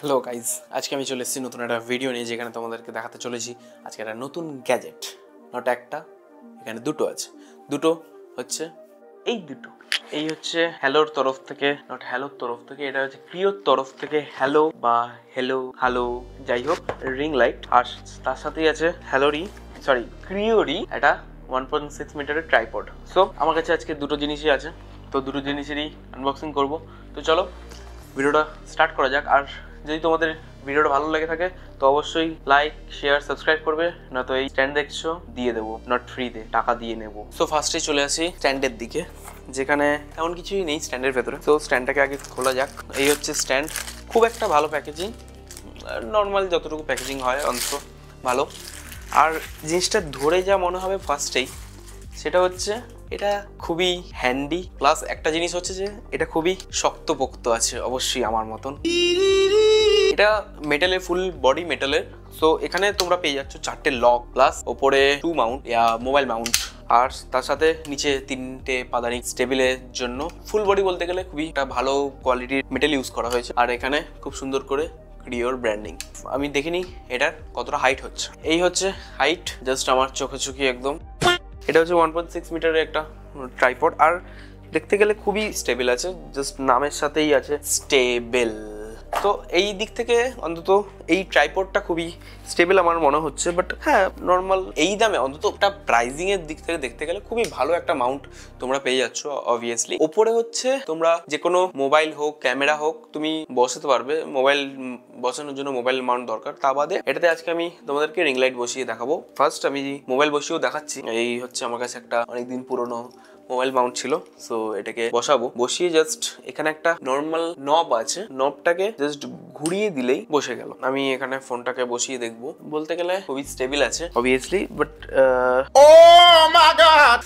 Hello guys, আজকে আমি চলে এসেছি নতুন একটা ভিডিও নিয়ে, যেখানে তোমাদেরকে দেখাতে চলেছি আজকে একটা নতুন গ্যাজেট। নট একটা, এখানে দুটো আছে। দুটো হচ্ছে এই হচ্ছে হ্যালোর তরফ থেকে, নট হ্যালোর তরফ থেকে, এটা হচ্ছে ক্রিওর তরফ থেকে হ্যালো বা হ্যালো যাই হোক রিং লাইট। আর তার সাথেই আছে ক্রিওরই একটা 1.6 মিটারের ট্রাইপড। সো আমার কাছে আজকে দুটো জিনিসই আছে, তো দুটো জিনিসেরই আনবক্সিং করব। তো চলো ভিডিওটা স্টার্ট করা যাক। আর যদি তোমাদের ভিডিওটা ভালো লেগে থাকে তো অবশ্যই লাইক, শেয়ার, সাবস্ক্রাইব করবে, না তো এই স্ট্যান্ড দেখছো দিয়ে দেবো, নট ফ্রিতে, টাকা দিয়ে নেবো। সো ফার্স্টে চলে আসি স্ট্যান্ডের দিকে, যেখানে এমন কিছুই নেই স্ট্যান্ডের ভেতরে। তো স্ট্যান্ডটাকে আগে খোলা যাক। এই হচ্ছে স্ট্যান্ড, খুব একটা ভালো প্যাকেজিং, নর্মাল যতটুকু প্যাকেজিং হয় অন্তত ভালো। আর জিনিসটা ধরে যা মনে হবে ফার্স্টেই, সেটা হচ্ছে এটা খুবই হ্যান্ডি, প্লাস একটা জিনিস হচ্ছে যে এটা খুবই শক্তপোক্ত আছে, অবশ্যই আমার মতন। এটা মেটালের, ফুল বডি মেটালের। সো এখানে তোমরা পেয়ে যাচ্ছ 4টে লক, প্লাস ওপরে 2 মাউন্ট, মোবাইল মাউন্ট, আর তার সাথে নিচে 3টে পাদানি স্টেবিলের জন্য। ফুল বডি বলতে গেলে খুবই একটা ভালো কোয়ালিটির মেটাল ইউজ করা হয়েছে। আর এখানে খুব সুন্দর করে ক্রিওর ব্র্যান্ডিং। আমি দেখিনি এটার কতটা হাইট হচ্ছে। এই হচ্ছে হাইট, জাস্ট আমার চোখে একদম। এটা হচ্ছে 1.6 মিটারের একটা ট্রাইপড, আর দেখতে গেলে খুবই স্টেবল আছে, জাস্ট নামের সাথেই আছে স্টেবল। তো এই দিক থেকে অন্তত এই ট্রাইপডটা খুবই স্টেবল আমার মনে হচ্ছে। বাট হ্যাঁ, নর্মাল এই দামে অন্তত একটা প্রাইজিং এর দিক থেকে দেখতে গেলে খুবই ভালো একটা মাউন্ট তোমরা পেয়ে যাচ্ছ অবভিয়াসলি। ওপরে হচ্ছে তোমরা যে কোনো মোবাইল হোক, ক্যামেরা হোক, তুমি বসাতে পারবে। মোবাইল বসানোর জন্য মোবাইল মাউন্ট দরকার। তা বাদে এটাতে আজকে আমি তোমাদেরকে রিং লাইট বসিয়ে দেখাবো। ফার্স্ট আমি মোবাইল বসিয়েও দেখাচ্ছি। এই হচ্ছে আমার কাছে একটা অনেকদিন পুরনো মোবাইল মাউন্ট ছিল। সো এটাকে বসাবো, বসিয়ে জাস্ট এখানে একটা নর্মাল নব আছে, নবটাকে জাস্ট ঘুরিয়ে দিলেই বসে গেল। আমি এখানে ফোনটাকে বসিয়ে দেখবো, বলতে গেলে খুবই স্টেবল আছে obviously. But oh my god,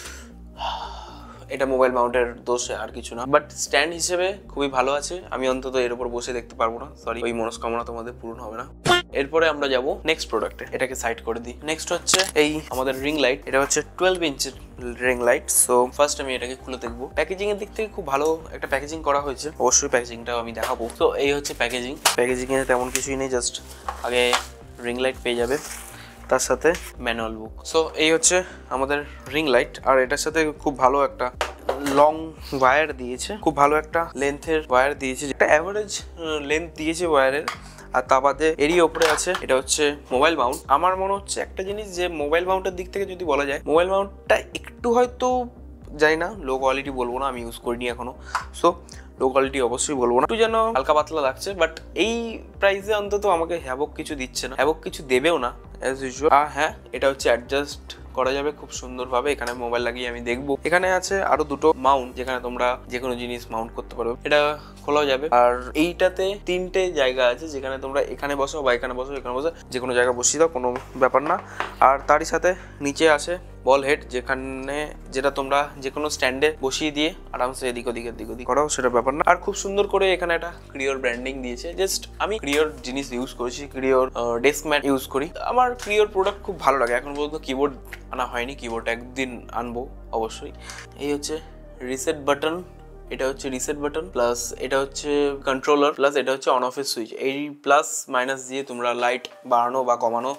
এটা মোবাইল মাউন্টের দোষ আর কিছু না, বাট স্ট্যান্ড হিসেবে খুবই ভালো আছে। আমি অন্তত এর উপর বসে দেখতে পারবো না, সরি, ওই মনস্কামনা তোমাদের পূরণ হবে না। এরপরে আমরা যাব নেক্সট প্রোডাক্টে, এটাকে সাইড করে দিই। নেক্সট হচ্ছে এই আমাদের রিং লাইট। এটা হচ্ছে 12 ইঞ্চের রিং লাইট। সো ফার্স্ট আমি এটাকে খুলে দেখবো। প্যাকেজিং এর দিক থেকে খুব ভালো একটা প্যাকেজিং করা হয়েছে, অবশ্যই প্যাকেজিংটাও আমি দেখাবো। তো এই হচ্ছে প্যাকেজিং এ তেমন কিছুই নেই, জাস্ট আগে রিং লাইট পেয়ে যাবে, তার সাথে ম্যানুয়াল বুক। সো এই হচ্ছে আমাদের রিং লাইট, আর এটার সাথে খুব ভালো একটা লং ওয়্যার দিয়েছে, খুব ভালো একটা লেন্থের ওয়্যার দিয়েছে, একটা অ্যাভারেজ লেন্থ দিয়েছে ওয়্যারের। আর তা বাদে এরই ওপরে আছে এটা হচ্ছে মোবাইল মাউন্ট। আমার মনে হচ্ছে একটা জিনিস, যে মোবাইল মাউন্টের দিক থেকে যদি বলা যায়, মোবাইল মাউন্টটা একটু হয়তো জানি না, লো কোয়ালিটি বলবো না, আমি ইউজ করিনি এখনো। সো লো কোয়ালিটি অবশ্যই বলবো না, একটু যেন হালকা পাতলা লাগছে। বাট এই প্রাইসে অন্তত আমাকে হ্যাভক কিছু দিচ্ছে না, হ্যাভক কিছু দেবেও না অ্যাজ ইউজুয়াল। হ্যাঁ, এটা হচ্ছে অ্যাডজাস্ট করা যাবে খুব সুন্দরভাবে। এখানে মোবাইল লাগিয়ে আমি দেখবো। এখানে আছে আরো দুটো মাউন্ট, যেখানে তোমরা যে কোনো জিনিস মাউন্ট করতে পারো, এটা খোলাও যাবে। আর এইটাতে 3টে জায়গা আছে, যেখানে তোমরা এখানে বসো বা এখানে বসো, এখানে বসো, যে কোনো জায়গায় বসিয়ে দাও, কোনো ব্যাপার না। আর তারই সাথে নিচে আছে বল হেড, যেটা তোমরা যে কোনো স্ট্যান্ডে বসিয়ে দিয়ে আরামসে এদিক ওদিক করাও, সেটা ব্যাপার না। আর খুব সুন্দর করে এখানে একটা ক্রিওর ব্র্যান্ডিং দিয়েছে। জাস্ট আমি ক্রিওর জিনিস ইউজ করেছি, ক্রিওর ডেস্ক ম্যাট ইউজ করি। আমার ক্রিওর প্রোডাক্ট খুব ভালো লাগে। এখন পর্যন্ত কিবোর্ড আনা হয়নি, কিবোর্ড একদিন আনবো অবশ্যই। এই হচ্ছে রিসেট বাটন, এটা হচ্ছে রিসেট বাটন, প্লাস এটা হচ্ছে কন্ট্রোলার, প্লাস এটা হচ্ছে অন অফের সুইচ। এই প্লাস মাইনাস দিয়ে তোমরা লাইট বাড়ানো বা কমানো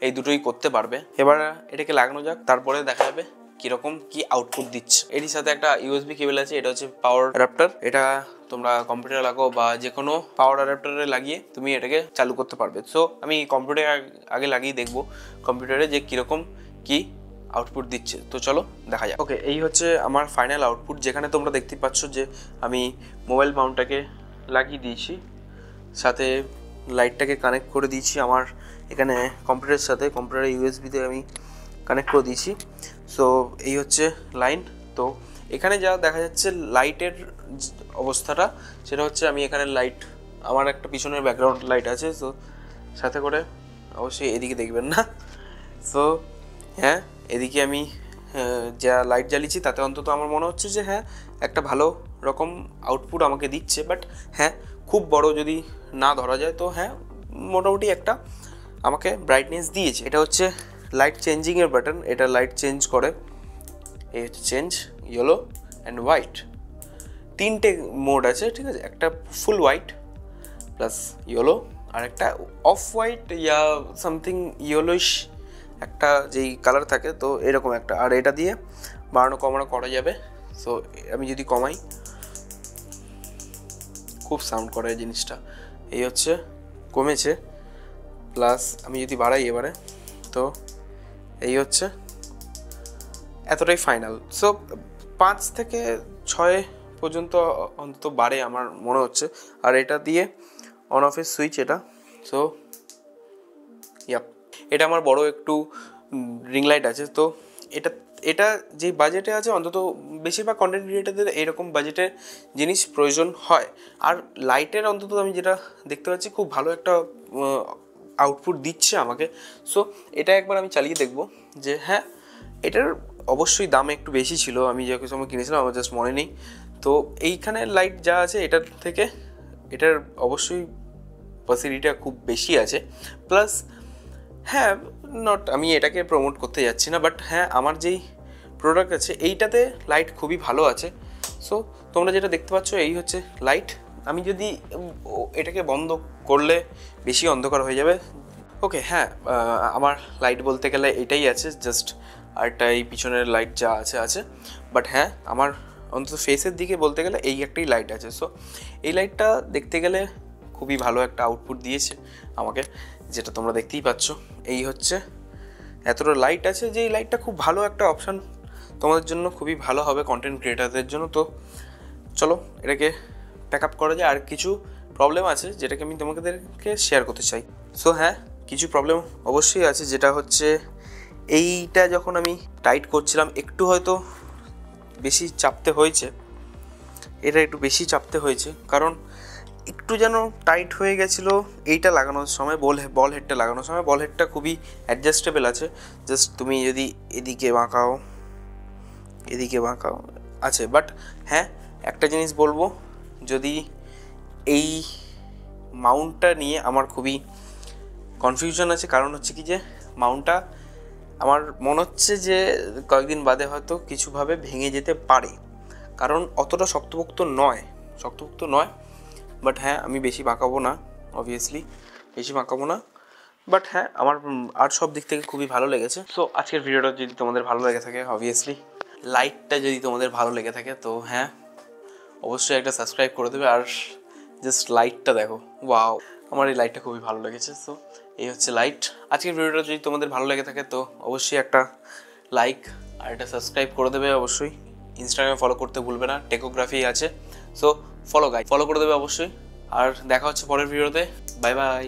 এই দুটোই করতে পারবে। এবার এটাকে লাগানো যাক, তারপরে দেখা যাবে কিরকম কি আউটপুট দিচ্ছে। এর সাথে একটা ইউএসবি কেবল আছে, এটা হচ্ছে পাওয়ার অ্যাডাপ্টার। এটা তোমরা কম্পিউটারে লাগাও বা যে কোনো পাওয়ার অ্যাডাপ্টারে লাগিয়ে তুমি এটাকে চালু করতে পারবে। সো আমি কম্পিউটারে আগে লাগিয়ে দেখবো কম্পিউটারে যে কিরকম কি আউটপুট দিচ্ছে। তো চলো দেখা যাক। ওকে, এই হচ্ছে আমার ফাইনাল আউটপুট, যেখানে তোমরা দেখতে পাচ্ছ যে আমি মোবাইল মাউন্টটাকে লাগিয়ে দিয়েছি, সাথে লাইটটাকে কানেক্ট করে দিয়েছি আমার এখানে কম্পিউটারের সাথে, কম্পিউটারের ইউএসবিতে আমি কানেক্ট করে দিয়েছি। সো এই হচ্ছে লাইন। তো এখানে যা দেখা যাচ্ছে লাইটের অবস্থাটা, সেটা হচ্ছে আমি এখানে লাইট, আমার একটা পিছনের ব্যাকগ্রাউন্ড লাইট আছে, সো সাথে করে অবশ্যই এদিকে দেখবেন না। সো হ্যাঁ, এদিকে আমি যা লাইট জ্বালিয়েছি তাতে অন্তত আমার মনে হচ্ছে যে হ্যাঁ, একটা ভালো রকম আউটপুট আমাকে দিচ্ছে। বাট হ্যাঁ, খুব বড় যদি না ধরা যায় তো হ্যাঁ, মোটামুটি একটা আমাকে ব্রাইটনেস দিয়েছে। এটা হচ্ছে লাইট চেঞ্জিংয়ের বাটন, এটা লাইট চেঞ্জ করে। এই হচ্ছে চেঞ্জ, ইয়েলো অ্যান্ড হোয়াইট, 3টে মোড আছে, ঠিক আছে। একটা ফুল হোয়াইট, প্লাস ইয়েলো, আর একটা অফ হোয়াইট ইয়া সামথিং ইয়েলোইশ একটা যেই কালার থাকে, তো এরকম একটা। আর এটা দিয়ে বাড়ানো কমানো করা যাবে। সো আমি যদি কমাই, খুব সাউন্ড করে এই জিনিসটা। এই হচ্ছে কমেছে। প্লাস আমি যদি বাড়াই এবারে, তো এই হচ্ছে এতটাই ফাইনাল। সো 5 থেকে 6 পর্যন্ত অন্তত বাড়ে আমার মনে হচ্ছে। আর এটা দিয়ে অন অফের সুইচ এটা। সো ইয়াপ, এটা আমার বড় একটু রিং লাইট আছে। তো এটা এটা যে বাজেটে আছে, অন্তত বেশিরভাগ কন্টেন্ট ক্রিয়েটারদের এইরকম বাজেটের জিনিস প্রয়োজন হয়। আর লাইটের অন্তত আমি যেটা দেখতে পাচ্ছি, খুব ভালো একটা আউটপুট দিচ্ছে আমাকে। সো এটা একবার আমি চালিয়ে দেখব যে হ্যাঁ, এটার অবশ্যই দাম একটু বেশি ছিল, আমি যে সময় কিনেছিলাম আমার জাস্ট মনে নেই। তো এইখানে লাইট যা আছে এটার থেকে এটার অবশ্যই ফ্যাসিলিটিটা খুব বেশি আছে। প্লাস হ্যাঁ, আমি এটাকে প্রমোট করতে যাচ্ছি না, বাট হ্যাঁ, আমার যেই প্রোডাক্ট আছে এইটাতে লাইট খুবই ভালো আছে। সো তোমরা যেটা দেখতে পাচ্ছ এই হচ্ছে লাইট। আমি যদি এটাকে বন্ধ করলে বেশি অন্ধকার হয়ে যাবে। ওকে, হ্যাঁ, আমার লাইট বলতে গেলে এটাই আছে জাস্ট, আরটা এই পিছনের লাইট যা আছে আছে। বাট হ্যাঁ, আমার অন্তত ফেসের দিকে বলতে গেলে এই একটাই লাইট আছে। সো এই লাইটটা দেখতে গেলে খুবই ভালো একটা আউটপুট দিয়েছে আমাকে, যেটা তোমরা দেখতেই পাচ্ছ। এই হচ্ছে এতটা লাইট আছে যে এই লাইটটা খুব ভালো একটা অপশান তোমাদের জন্য, খুবই ভালো হবে কন্টেন্ট ক্রিয়েটারদের জন্য। তো চলো এটাকে প্যাক আপ করা যায়। আর কিছু প্রবলেম আছে যেটাকে আমি তোমাদেরকে শেয়ার করতে চাই। সো হ্যাঁ, কিছু প্রবলেম অবশ্যই আছে, যেটা হচ্ছে এইটা যখন আমি টাইট করছিলাম একটু হয়তো বেশি চাপতে হয়েছে। এটা একটু বেশি চাপতে হয়েছে কারণ একটু যেন টাইট হয়ে গেছিলো এইটা লাগানোর সময়, বল হেডটা লাগানোর সময়। বল হেডটা খুবই অ্যাডজাস্টেবল আছে, জাস্ট তুমি যদি এদিকে বাঁকাও আছে। বাট হ্যাঁ, একটা জিনিস বলবো, যদি এই মাউন্টটা নিয়ে আমার খুবই কনফিউশন আছে। কারণ হচ্ছে কি যে মাউন্টটা আমার মনে হচ্ছে যে কয়েকদিন বাদে হয়তো কিছুভাবে ভেঙে যেতে পারে, কারণ অতটা শক্তপোক্ত নয়। বাট হ্যাঁ, আমি বেশি বাঁকাবো না, অবভিয়াসলি বেশি বাঁকাবো না। বাট হ্যাঁ, আমার আর সব দিক থেকে খুবই ভালো লেগেছে। সো আজকের ভিডিওটা যদি তোমাদের ভালো লেগে থাকে, অবভিয়াসলি লাইটটা যদি তোমাদের ভালো লেগে থাকে, তো হ্যাঁ অবশ্যই একটা সাবস্ক্রাইব করে দেবে। আর জাস্ট লাইটটা দেখো, ওয়াও, আমার এই লাইটটা খুবই ভালো লেগেছে। সো এই হচ্ছে লাইট। আজকের ভিডিওটা যদি তোমাদের ভালো লেগে থাকে, তো অবশ্যই একটা লাইক আর একটা সাবস্ক্রাইব করে দেবে। অবশ্যই ইনস্টাগ্রামে ফলো করতে ভুলবে না, টেকোগ্রাফি আছে। সো ফলো করে দেবে অবশ্যই। আর দেখা হচ্ছে পরের ভিডিওতে। Bye bye.